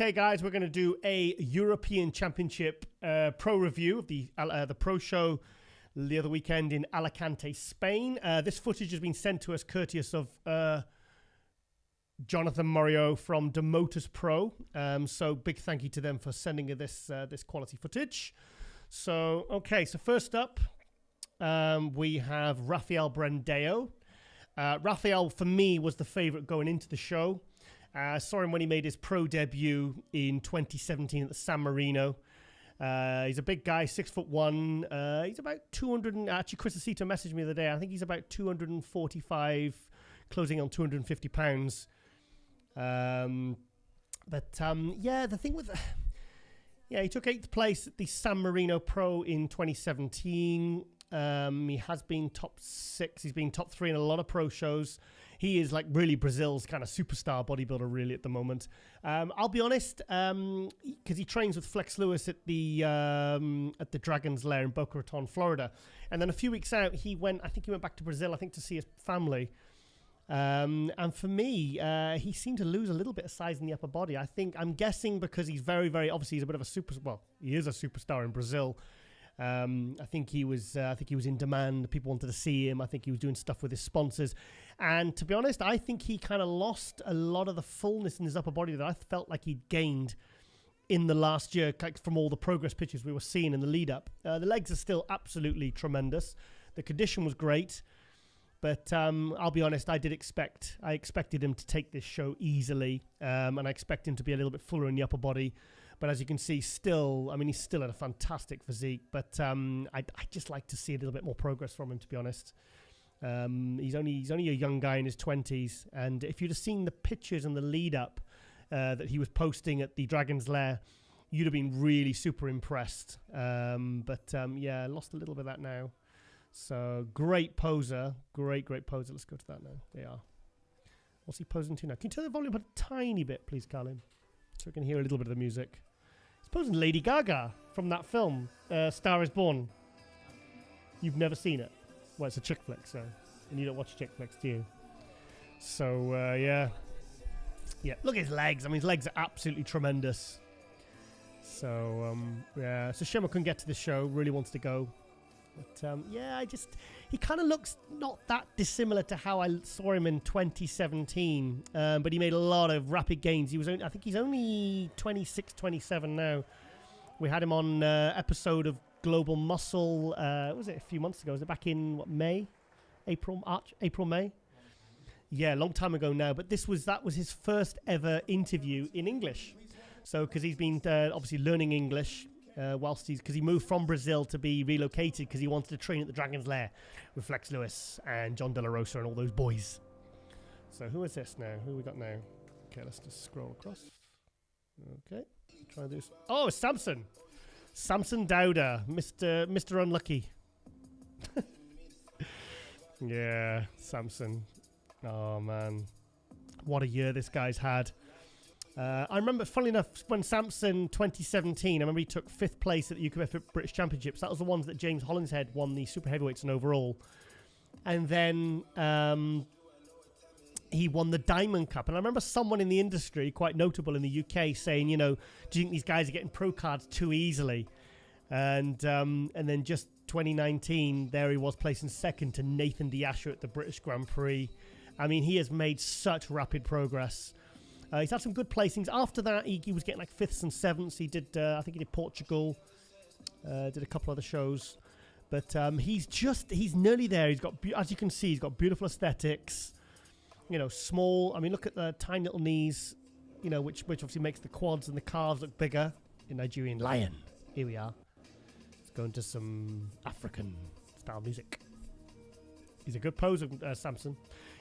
Okay, guys, we're going to do a European Championship pro review of the pro show the other weekend in Alicante, Spain. This footage has been sent to us courteous of Jonathan Morio from Motors Pro. So big thank you to them for sending this this quality footage. So, okay, so first up, we have Rafael Brando. Rafael, for me, was the favorite going into the show. Saw him when he made his pro debut in 2017 at the San Marino. He's a big guy, 6'1". He's about 200. Actually, Chris Acito messaged me the other day. I think he's about 245, closing on 250 pounds. Yeah, the thing with, he took 8th place at the San Marino Pro in 2017. He has been top 6. He's been top 3 in a lot of pro shows. He is like really Brazil's kind of superstar bodybuilder really at the moment. I'll be honest, because he trains with Flex Lewis at the Dragon's Lair in Boca Raton, Florida. And then a few weeks out, he went back to Brazil, I think, to see his family. And for me, he seemed to lose a little bit of size in the upper body. I'm guessing because he's very, very, obviously he's a bit of he is a superstar in Brazil. I think he was in demand. People wanted to see him. I think he was doing stuff with his sponsors. And to be honest, I think he kind of lost a lot of the fullness in his upper body that I felt like he'd gained in the last year from all the progress pictures we were seeing in the lead up. The legs are still absolutely tremendous. The condition was great. But I'll be honest, I expected him to take this show easily. And I expect him to be a little bit fuller in the upper body. But as you can see, he's still at a fantastic physique. But I'd just like to see a little bit more progress from him, to be honest. He's only a young guy in his 20s. And if you'd have seen the pictures and the lead up that he was posting at the Dragon's Lair, you'd have been really super impressed. Lost a little bit of that now. So great poser. Great poser. Let's go to that now. They are. What's he posing to now? Can you turn the volume up a tiny bit, please, Colin? So we can hear a little bit of the music. He's posing Lady Gaga from that film, Star is Born. You've never seen it? Well, it's a chick flick, so... And you don't watch chick flicks, do you? So, yeah. Yeah, look at his legs. I mean, his legs are absolutely tremendous. So, yeah. So, Shema couldn't get to the show. Really wants to go. But, he kind of looks not that dissimilar to how I saw him in 2017. But he made a lot of rapid gains. I think he's only 26, 27 now. We had him on episode of Global Muscle, was it a few months ago? Was it back in, May? April, May? Yeah, a long time ago now. But that was his first ever interview in English. So, because he's been obviously learning English, because he moved from Brazil to be relocated because he wanted to train at the Dragon's Lair with Flex Lewis and John De La Rosa and all those boys. So who is this now? Who we got now? Okay, let's just scroll across. Okay, try this. Oh, it's Samson Dauda, Mr. Unlucky. Yeah, Samson. Oh man, what a year this guy's had. I remember, funnily enough, when Samson 2017, I remember he took 5th place at the UKF British Championships. That was the ones that James Hollingshead won the super heavyweights and overall. And then he won the Diamond Cup. And I remember someone in the industry, quite notable in the UK, saying, do you think these guys are getting pro cards too easily? And then just 2019, there he was placing 2nd to Nathan D'Asher at the British Grand Prix. I mean, he has made such rapid progress. He's had some good placings. After that, he was getting like 5th and 7th. He did, I think he did Portugal, did a couple other shows. But he's nearly there. He's got, as you can see, he's got beautiful aesthetics. Small. I mean, look at the tiny little knees, which obviously makes the quads and the calves look bigger. The Nigerian lion. Here we are. Let's go into some African style music. He's a good poser, Samson.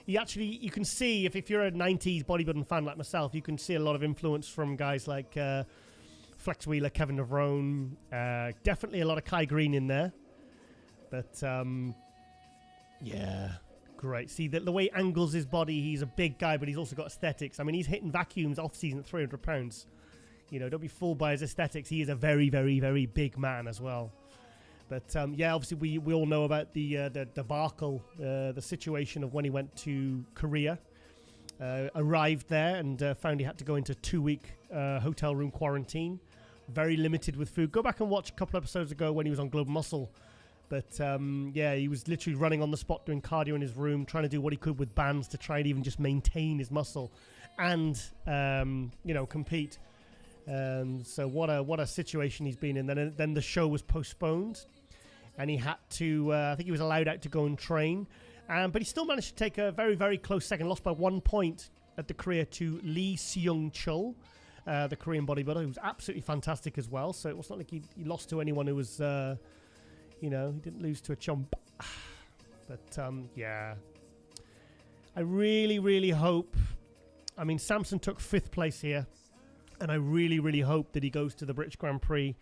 You can see, if you're a 90s bodybuilding fan like myself, you can see a lot of influence from guys like Flex Wheeler, Kevin Navrone, definitely a lot of Kai Green in there. But, yeah, great. See, the way he angles his body, he's a big guy, but he's also got aesthetics. I mean, he's hitting vacuums off-season at 300 pounds. Don't be fooled by his aesthetics. He is a very, very, very big man as well. But obviously we all know about the debacle, the situation of when he went to Korea Arrived there and found he had to go into 2-week hotel room quarantine. Very limited with food. Go back and watch a couple episodes ago when he was on Global Muscle. But yeah, he was literally running on the spot, doing cardio in his room, trying to do what he could with bands to try and even just maintain his muscle and, you know, compete. So what a situation he's been in. Then the show was postponed and he had to, I think he was allowed out to go and train. But he still managed to take a very, very close second, lost by 1 point at the career to Lee Seung-chul, the Korean bodybuilder, who was absolutely fantastic as well. So it was not like he lost to anyone who was... you know, he didn't lose to a chump. But, yeah. I really, really hope... I mean, Samson took 5th place here. And I really, really hope that he goes to the British Grand Prix,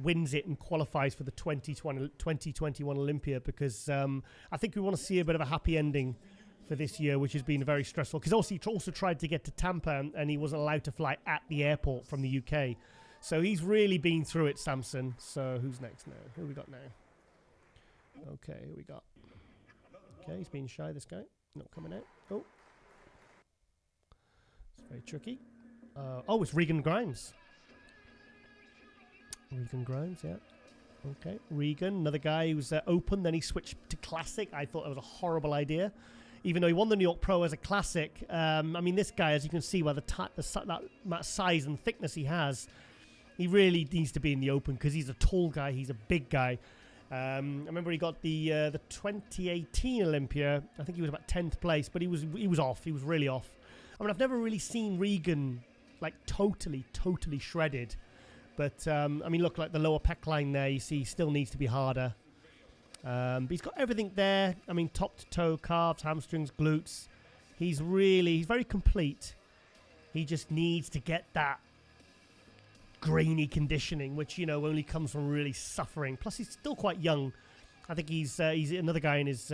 wins it, and qualifies for the 2021 Olympia. Because I think we want to see a bit of a happy ending for this year, which has been very stressful. Because he also tried to get to Tampa, and he wasn't allowed to fly at the airport from the UK. So he's really been through it, Samson. So who's next now? Who we got now? Okay, who we got? Okay, he's being shy, this guy. Not coming out. Oh. It's very tricky. Oh, it's Regan Grimes. Regan Grimes, yeah. Okay, Regan, another guy who's open, then he switched to classic. I thought that was a horrible idea. Even though he won the New York Pro as a classic. I mean, this guy, as you can see by that size and thickness he has, he really needs to be in the open because he's a tall guy, he's a big guy. I remember he got the 2018 Olympia. I think he was about 10th place, but he was off. He was really off. I mean, I've never really seen Regan like totally shredded. But I mean, look, like the lower pec line there, you see, he still needs to be harder. But he's got everything there. I mean, top to toe, calves, hamstrings, glutes. He's very complete. He just needs to get that grainy conditioning, which, you know, only comes from really suffering. Plus, he's still quite young. I think he's another guy in his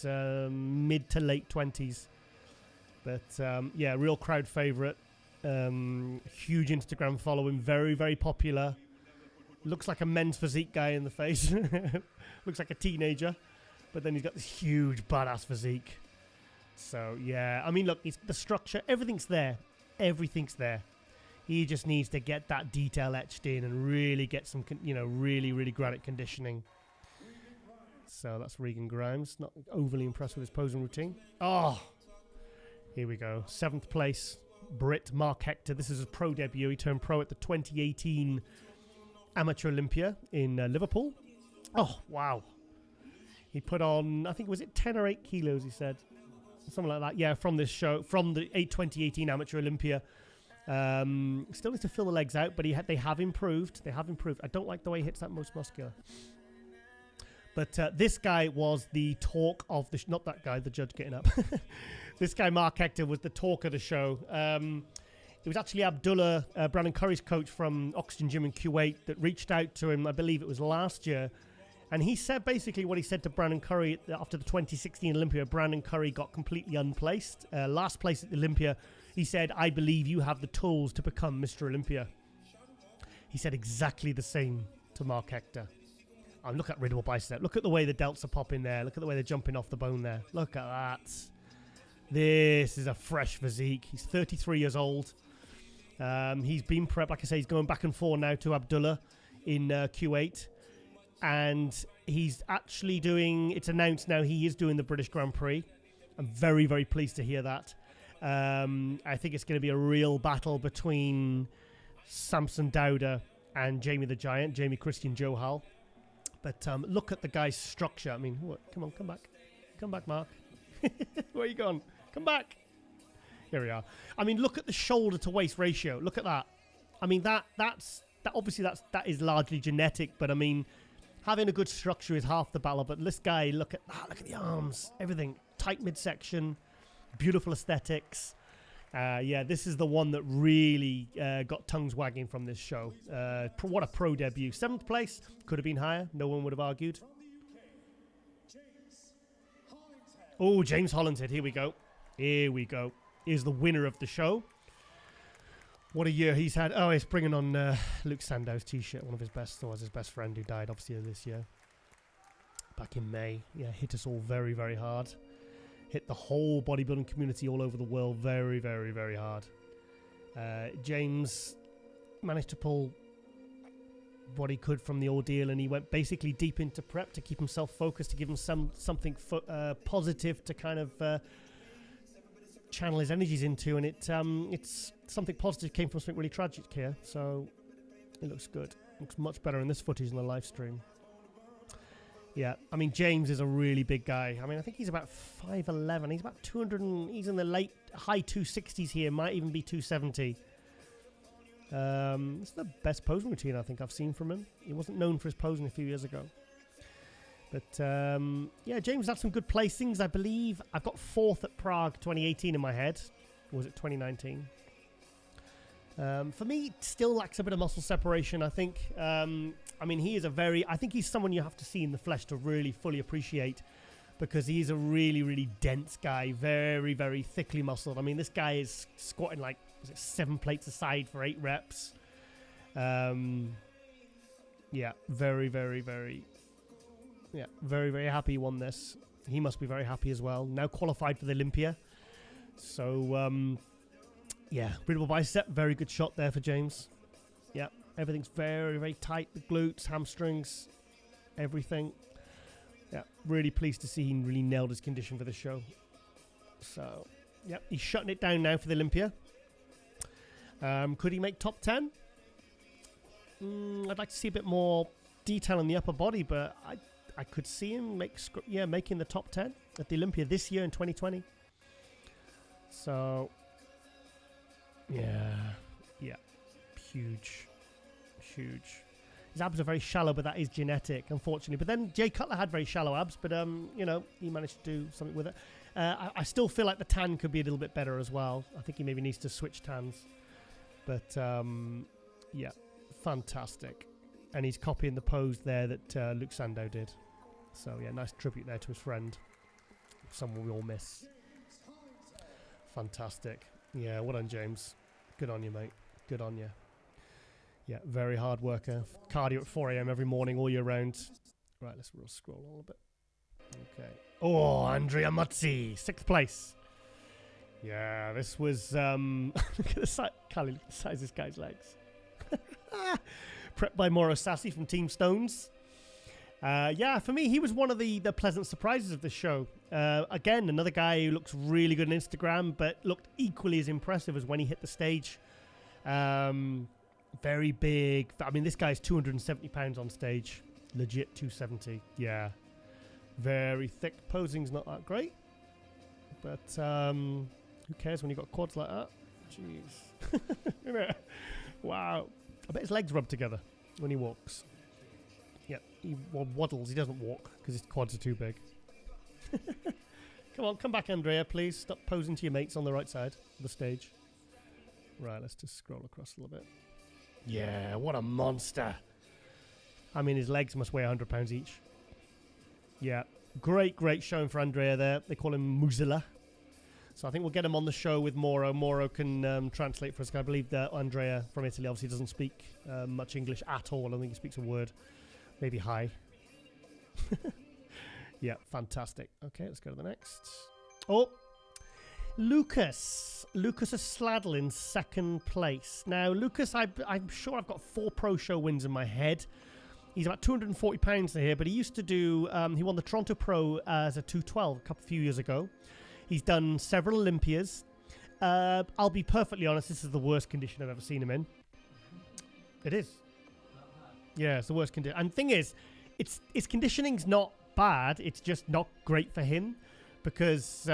mid to late 20s. But yeah, real crowd favorite. Huge Instagram following, very, very popular. Looks like a men's physique guy in the face. Looks like a teenager, but then he's got this huge badass physique. So yeah, I mean, look, it's the structure, everything's there. He just needs to get that detail etched in and really get some, you know, really, really granite conditioning. So that's Regan Grimes. Not overly impressed with his posing routine. Oh, here we go. 7th place, Brit Mark Hector. This is his pro debut. He turned pro at the 2018 Amateur Olympia in Liverpool. Oh, wow. He put on, I think, was it 10 or 8 kilos, he said? Something like that. Yeah, from this show, from the 2018 Amateur Olympia. Still needs to fill the legs out, but they have improved. I don't like the way he hits that most muscular. But this guy was the talk of the... not that guy, the judge getting up. This guy, Mark Hector, was the talk of the show. It was actually Abdullah, Brandon Curry's coach from Oxygen Gym in Kuwait, that reached out to him, I believe it was last year. And he said basically what he said to Brandon Curry after the 2016 Olympia. Brandon Curry got completely unplaced. Last place at the Olympia. He said, I believe you have the tools to become Mr. Olympia. He said exactly the same to Mark Hector. Oh, look at Riddle bicep. Look at the way the delts are popping there. Look at the way they're jumping off the bone there. Look at that. This is a fresh physique. He's 33 years old. He's been prepped. Like I say, he's going back and forth now to Abdullah in Kuwait. And he's actually doing, it's announced now, he is doing the British Grand Prix. I'm very, very pleased to hear that. I think it's going to be a real battle between Samson Dauda and Jamie the Giant, Jamie Christian-Johal. But look at the guy's structure. I mean, what? Come on, come back. Come back, Mark. Where are you gone? Come back. Here we are. I mean, look at the shoulder to waist ratio. Look at that. I mean, that's obviously that is largely genetic, but I mean, having a good structure is half the battle. But this guy, look at that. Look at the arms. Everything. Tight midsection. Beautiful aesthetics. Yeah, this is the one that really got tongues wagging from this show. What a pro debut. 7th place. Could have been higher. No one would have argued. Oh, James Hollingshead. Here we go. Here we go. Here's the winner of the show. What a year he's had. Oh, he's bringing on Luke Sandow's t-shirt. One of his best, or was his best friend who died, obviously, this year. Back in May. Yeah, hit us all very, very hard. hit the whole bodybuilding community all over the world very, very, very hard. James managed to pull what he could from the ordeal, and he went basically deep into prep to keep himself focused, to give him something positive to kind of channel his energies into, and it's something positive came from something really tragic here, so it looks good. Looks much better in this footage in the live stream. Yeah, I mean, James is a really big guy. I mean, I think he's about 5'11". He's about 200, he's in the high 260s here, might even be 270. It's the best posing routine I think I've seen from him. He wasn't known for his posing a few years ago. But, yeah, James had some good placings, I believe. I've got 4th at Prague 2018 in my head. Or was it 2019? For me, still lacks a bit of muscle separation, I think. I mean, he is I think he's someone you have to see in the flesh to really fully appreciate, because he's a really, really dense guy, very, very thickly muscled. I mean, this guy is squatting like, 7 plates aside for 8 reps. Yeah, very, very, very, very, very happy he won this. He must be very happy as well. Now qualified for the Olympia. So, yeah, breathable bicep, very good shot there for James. Yeah, everything's very, very tight. The glutes, hamstrings, everything. Yeah, really pleased to see he really nailed his condition for the show. So, yep, he's shutting it down now for the Olympia. Could he make top 10? I'd like to see a bit more detail in the upper body, but I could see him making the top 10 at the Olympia this year in 2020. So, yeah, huge. His abs are very shallow, but that is genetic, unfortunately. But then Jay Cutler had very shallow abs, but you know, he managed to do something with it. I still feel like the tan could be a little bit better as well. I think he maybe needs to switch tans. But yeah, fantastic. And he's copying the pose there that Luke Sandow did. So yeah, nice tribute there to his friend. Someone we all miss. Fantastic. Yeah, well done, James. Good on you, mate. Good on you. Yeah, very hard worker. Cardio at 4 a.m. every morning, all year round. Right, let's scroll a little bit. Okay. Oh, Andrea Muzzi, 6th place. Yeah, this was... look at the size. Carly, look at the size of this guy's legs. Prepped by Mauro Sassi from Team Stones. Yeah, for me, he was one of the pleasant surprises of the show. Again, another guy who looks really good on Instagram, but looked equally as impressive as when he hit the stage. Very big. I mean, this guy's 270 pounds on stage. Legit 270. Yeah. Very thick. Posing's not that great. But who cares when you've got quads like that? Jeez. Wow. I bet his legs rub together when he walks. Yeah, he waddles. He doesn't walk because his quads are too big. Come on, come back, Andrea, please. Stop posing to your mates on the right side of the stage. Right, let's just scroll across a little bit. Yeah, what a monster. I mean, his legs must weigh 100 pounds each. Yeah, great showing for Andrea there. They call him Muscular. So I think we'll get him on the show with Mauro. Mauro can translate for us. I believe that Andrea from Italy obviously doesn't speak much English at all. I don't think he speaks a word. Maybe hi. Yeah, fantastic. Okay, let's go to the next. Oh, Lukas Osladil in 2nd place. Now, Lukas, I'm sure I've got 4 pro show wins in my head. He's about 240 pounds here, but he used to do, he won the Toronto Pro as a 212 a few years ago. He's done several Olympias. I'll be perfectly honest, this is the worst condition I've ever seen him in. It is. Yeah, it's the worst condition. And the thing is, his conditioning's not bad. It's just not great for him because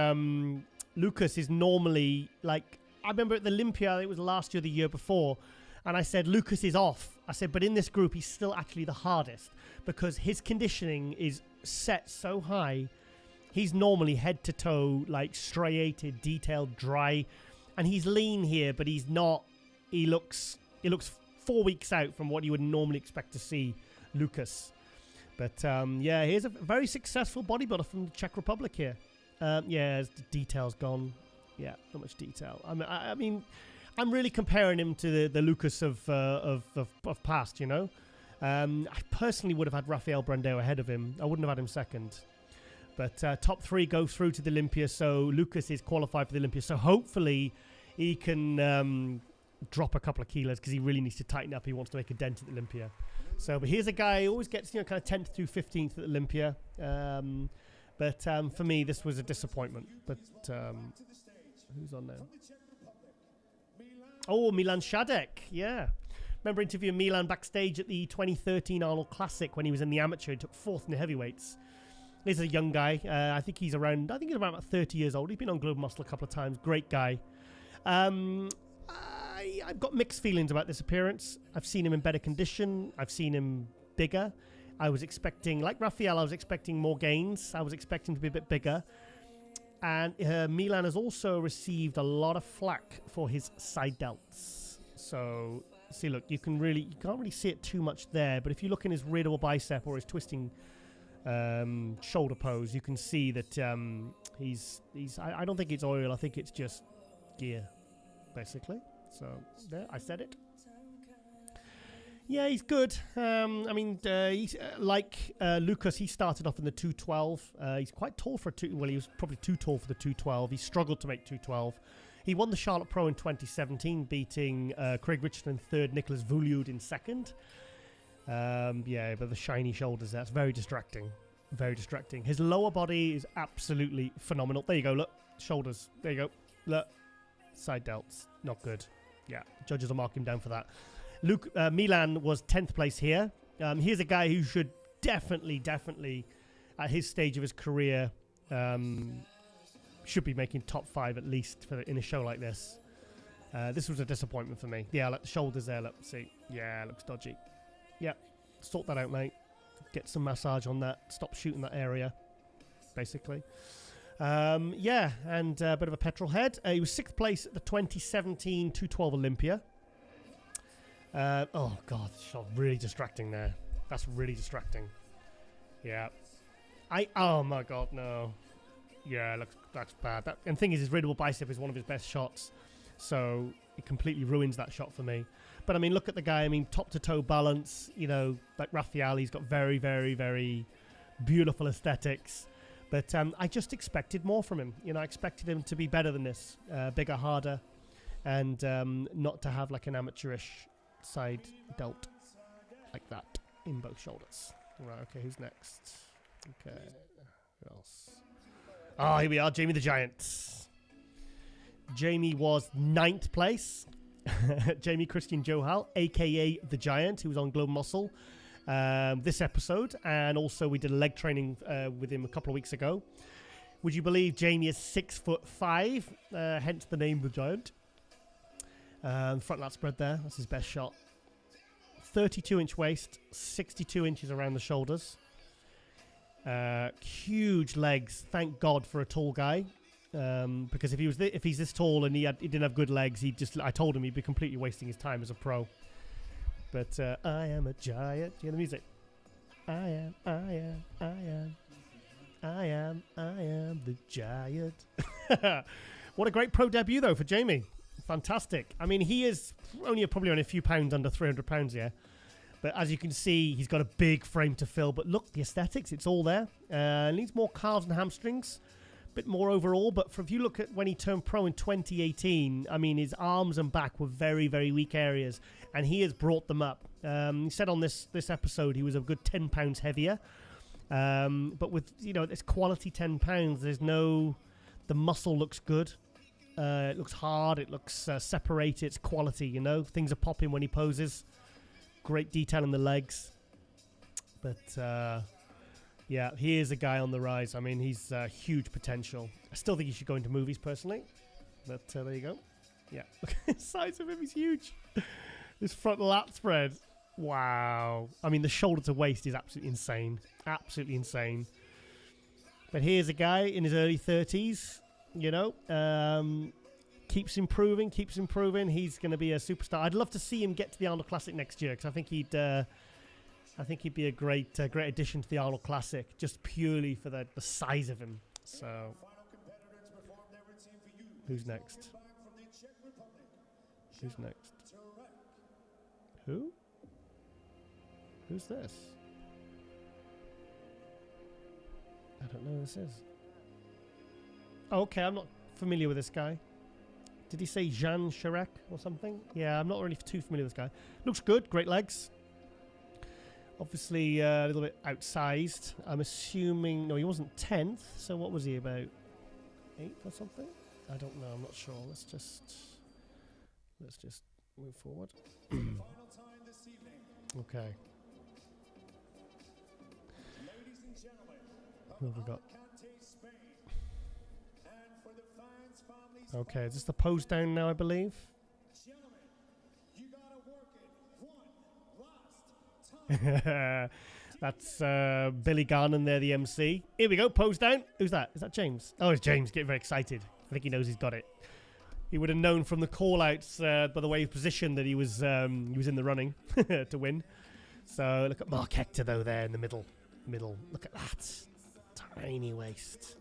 Lukas is normally like, I remember at the Olympia, it was last year, the year before, and I said, Lukas is off. I said, but in this group, he's still actually the hardest because his conditioning is set so high. He's normally head to toe, like striated, detailed, dry, and he's lean here, but he's not. He looks 4 weeks out from what you would normally expect to see Lukas. But yeah, here's a very successful bodybuilder from the Czech Republic here. Yeah, the detail's gone. Yeah, not much detail. I mean, I'm really comparing him to the Lukas of past, you know. I personally would have had Rafael Brando ahead of him. I wouldn't have had him second. But top 3 go through to the Olympia, so Lukas is qualified for the Olympia. So hopefully he can drop a couple of kilos because he really needs to tighten up. He wants to make a dent at the Olympia. So, but here's a guy who always gets, kind of 10th through 15th at the Olympia. But for me, this was a disappointment. But who's on now? Oh, Milan Sadek, yeah. Remember interviewing Milan backstage at the 2013 Arnold Classic when he was in the amateur. He took 4th in the heavyweights. He's a young guy. I think he's around about 30 years old. He's been on Global Muscle a couple of times. Great guy. I've got mixed feelings about this appearance. I've seen him in better condition. I've seen him bigger. I was expecting, like Rafael, I was expecting more gains. I was expecting to be a bit bigger. And Milan has also received a lot of flack for his side delts. So, see, look, you can't really see it too much there. But if you look in his radial bicep or his twisting shoulder pose, you can see that I don't think it's oil. I think it's just gear, basically. So there, I said it. Yeah, he's good. He's like Lukas. He started off in the 212. He's quite tall for he was probably too tall for the 212. He struggled to make 212. He won the Charlotte Pro in 2017, beating Craig Richardson in 3rd, Nicholas Vuliud in 2nd. Yeah, but the shiny shoulders, that's very distracting. Very distracting. His lower body is absolutely phenomenal. There you go, look. Shoulders. There you go. Look. Side delts. Not good. Yeah, judges will mark him down for that. Milan was 10th place here. Here's a guy who should definitely, at his stage of his career, should be making top 5 at least in a show like this. This was a disappointment for me. Yeah, like the shoulders there, let's see. Yeah, looks dodgy. Yeah, sort that out, mate. Get some massage on that. Stop shooting that area, basically. Yeah, and a bit of a petrol head. He was 6th place at the 2017 212 Olympia. Oh, God, shot really distracting there. That's really distracting. Yeah. Oh, my God, no. Yeah, that's bad. And the thing is, his radial bicep is one of his best shots. So it completely ruins that shot for me. But, I mean, look at the guy. I mean, top-to-toe balance. Like Rafael, he's got very, very, very beautiful aesthetics. But I just expected more from him. I expected him to be better than this. Bigger, harder. And not to have, like, an amateurish side delt like that in both shoulders. Right, okay, who's next? Okay, who else? Oh, here we are, Jamie the Giant. Jamie was 9th place. Jamie Christian-Johal, a.k.a. The Giant, who was on Global Muscle this episode. And also we did a leg training with him a couple of weeks ago. Would you believe Jamie is 6'5", hence the name The Giant. Front lat spread there. That's his best shot. 32-inch waist, 62 inches around the shoulders. Huge legs. Thank God for a tall guy. Because if he's this tall and he didn't have good legs, I told him he'd be completely wasting his time as a pro. But I am a giant. Do you hear the music? I am the giant. What a great pro debut though for Jamie. Fantastic. I mean, he is probably only a few pounds under 300 pounds here. But as you can see, he's got a big frame to fill. But look, the aesthetics, it's all there. Needs more calves and hamstrings. A bit more overall. But if you look at when he turned pro in 2018, I mean, his arms and back were very, very weak areas. And he has brought them up. He said on this episode he was a good 10 pounds heavier. But with, this quality 10 pounds, the muscle looks good. It looks hard. It looks separated. It's quality, Things are popping when he poses. Great detail in the legs. But, yeah, he is a guy on the rise. I mean, he's huge potential. I still think he should go into movies, personally. But there you go. Yeah. The size of him is huge. His front lat spread. Wow. I mean, the shoulder to waist is absolutely insane. Absolutely insane. But here's a guy in his early 30s. Keeps improving. He's going to be a superstar. I'd love to see him get to the Arnold Classic next year because I think he'd be a great addition to the Arnold Classic just purely for the size of him. So, who's next? Who? Who's this? I don't know who this is. Oh, okay, I'm not familiar with this guy. Did he say Jean Chirac or something? Yeah, I'm not really too familiar with this guy. Looks good, great legs. Obviously a little bit outsized. I'm assuming, no, he wasn't 10th, so what was he, about 8th or something? I don't know, I'm not sure. Let's just move forward. Okay. Who have we got? Okay, is this the pose down now, I believe? That's Billy Garnon there, the MC. Here we go, pose down. Who's that? Is that James? Oh, it's James, getting very excited. I think he knows he's got it. He would have known from the call-outs by the way he positioned that he was in the running to win. So look at Mark Hector, though, there in the middle. Look at that. Tiny waist.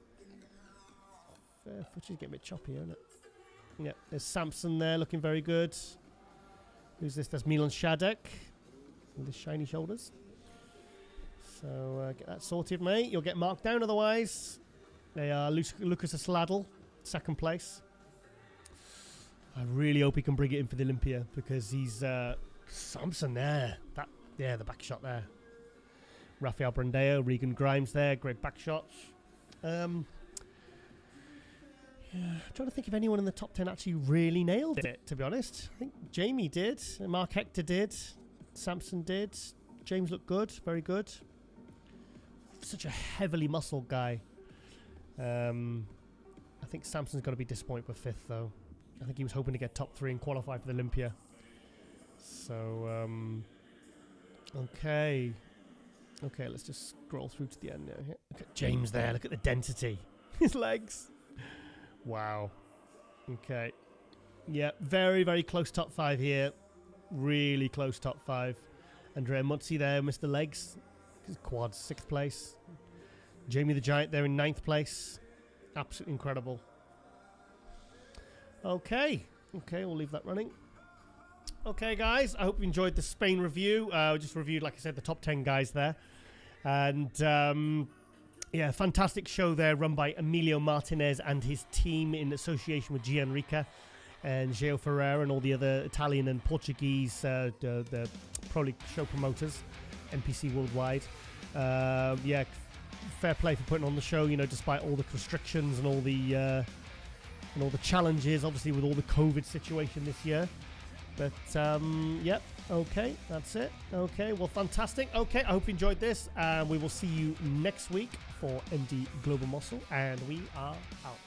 Footage getting a bit choppy, isn't it? Yeah, there's Samson there looking very good. Who's this? That's Milan Sadek with his shiny shoulders. So get that sorted, mate. You'll get marked down otherwise. They are Lukas Osladil, 2nd place. I really hope he can bring it in for the Olympia because he's Samson there. The back shot there. Rafael Brando, Regan Grimes there, great back shots. I'm trying to think if anyone in the top 10 actually really nailed it, to be honest. I think Jamie did, Mark Hector did, Samson did. James looked good, very good. Such a heavily muscled guy. I think Samson's got to be disappointed with 5th, though. I think he was hoping to get top 3 and qualify for the Olympia. So, okay. Okay, let's just scroll through to the end now. Look at James there, look at the density. His legs. Wow. Okay. Yeah, very, very close top 5 here. Really close top 5. Andrea Presti there, Mr. Legs. His quads, 6th place. Jamie the Giant there in 9th place. Absolutely incredible. Okay. Okay, we'll leave that running. Okay, guys, I hope you enjoyed the Spain review. We just reviewed, like I said, the top 10 guys there. And... yeah, fantastic show there run by Emilio Martinez and his team in association with Gianrica and Geo Ferreira and all the other Italian and Portuguese the Pro League show promoters, NPC Worldwide. Yeah, fair play for putting on the show, you know, despite all the restrictions and all the challenges, obviously with all the COVID situation this year. But yep. Okay, that's it. Okay, well, fantastic. Okay, I hope you enjoyed this. We will see you next week for MD Global Muscle, and we are out.